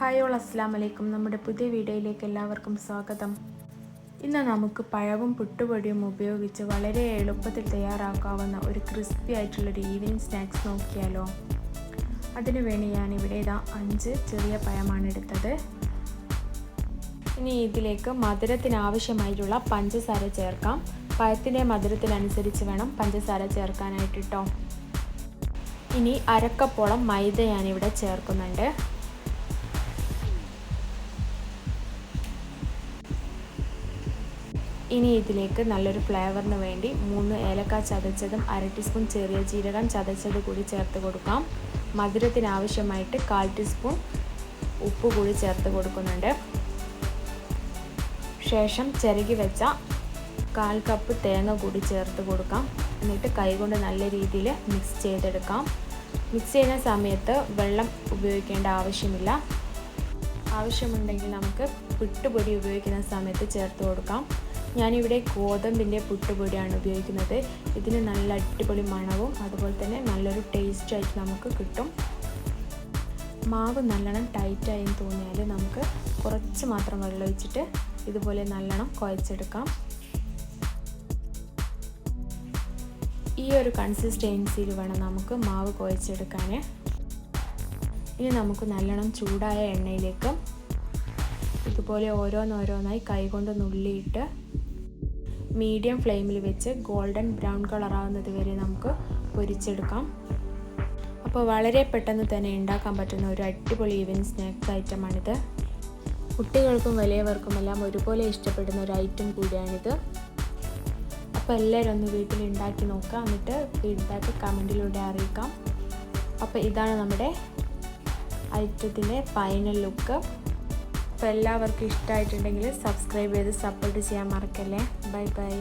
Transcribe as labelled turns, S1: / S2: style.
S1: Hi all അസ്സലാമു അലൈക്കും. നമ്മുടെ പുതിയ വീഡിയോയിലേക്ക് എല്ലാവർക്കും സ്വാഗതം. ഇന്ന് നമുക്ക് പഴവും പുട്ടുപൊടിയും ഉപയോഗിച്ച് വളരെ എളുപ്പത്തിൽ തയ്യാറാക്കാവുന്ന ഒരു ക്രിസ്പി ആയിട്ടുള്ളൊരു ഈവനിങ് സ്നാക്സ് നോക്കിയാലോ. അതിനുവേണ്ടി ഞാനിവിടെ 5 ചെറിയ പഴമാണ് എടുത്തത്. ഇനി ഇതിലേക്ക് മധുരത്തിന് ആവശ്യമായിട്ടുള്ള പഞ്ചസാര ചേർക്കാം. പഴത്തിൻ്റെ മധുരത്തിനനുസരിച്ച് വേണം പഞ്ചസാര ചേർക്കാനായിട്ട് കേട്ടോ. ഇനി അരക്കപ്പോളം മൈദ ഞാനിവിടെ ചേർക്കുന്നുണ്ട്. ഇനി ഇതിലേക്ക് നല്ലൊരു ഫ്ലേവറിന് വേണ്ടി 3 ഏലക്ക ചതച്ചതും 1/2 ടീസ്പൂൺ ചെറിയ ജീരകം ചതച്ചത് കൂടി ചേർത്ത് കൊടുക്കാം. മധുരത്തിന് ആവശ്യമായിട്ട് 1/4 ടീസ്പൂൺ ഉപ്പ് കൂടി ചേർത്ത് കൊടുക്കുന്നുണ്ട്. ശേഷം ചിരകി വെച്ച 1/4 കപ്പ് തേങ്ങ കൂടി ചേർത്ത് കൊടുക്കാം. എന്നിട്ട് കൈകൊണ്ട് നല്ല രീതിയിൽ മിക്സ് ചെയ്തെടുക്കാം. മിക്സ് ചെയ്യുന്ന സമയത്ത് വെള്ളം ഉപയോഗിക്കേണ്ട ആവശ്യമില്ല. ആവശ്യമുണ്ടെങ്കിൽ നമുക്ക് പുട്ടുപൊടി ഉപയോഗിക്കുന്ന സമയത്ത് ചേർത്ത് കൊടുക്കാം. ഞാനിവിടെ ഗോതമ്പിൻ്റെ പുട്ടുപൊടിയാണ് ഉപയോഗിക്കുന്നത്. ഇതിന് നല്ല അടിപൊളി മണവും അതുപോലെ തന്നെ നല്ലൊരു ടേസ്റ്റായിട്ട് നമുക്ക് കിട്ടും. മാവ് നല്ലോണം ടൈറ്റായി തോന്നിയാൽ നമുക്ക് കുറച്ച് മാത്രം വെള്ളം ഒഴിച്ചിട്ട് ഇതുപോലെ നല്ലോണം കുഴച്ചെടുക്കാം. ഈ ഒരു കൺസിസ്റ്റൻസിയിൽ വേണം നമുക്ക് മാവ് കുഴച്ചെടുക്കാൻ. ഇനി നമുക്ക് നല്ലോണം ചൂടായ എണ്ണയിലേക്ക് ഇതുപോലെ ഓരോന്നോരോന്നായി കൈകൊണ്ട് നുള്ളിയിട്ട് മീഡിയം ഫ്ലെയിമിൽ വെച്ച് ഗോൾഡൻ ബ്രൗൺ കളർ ആവുന്നത് വരെ നമുക്ക് പൊരിച്ചെടുക്കാം. അപ്പോൾ വളരെ പെട്ടെന്ന് തന്നെ ഉണ്ടാക്കാൻ പറ്റുന്ന ഒരു അടിപൊളി ഈവനിങ് സ്നാക്സ് ഐറ്റമാണിത്. കുട്ടികൾക്കും വലിയവർക്കുമെല്ലാം ഒരുപോലെ ഇഷ്ടപ്പെടുന്ന ഒരു ഐറ്റം കൂടിയാണിത്. അപ്പോൾ എല്ലാവരും ഒന്ന് വീട്ടിൽ ഉണ്ടാക്കി നോക്കാം. എന്നിട്ട് ഫീഡ്ബാക്ക് കമൻറ്റിലൂടെ അറിയിക്കാം. അപ്പോൾ ഇതാണ് നമ്മുടെ ഐറ്റത്തിൻ്റെ ഫൈനൽ ലുക്ക്. അപ്പോൾ എല്ലാവർക്കും ഇഷ്ടമായിട്ടുണ്ടെങ്കിൽ സബ്സ്ക്രൈബ് ചെയ്ത് സപ്പോർട്ട് ചെയ്യാൻ മറക്കല്ലേ. Bye bye.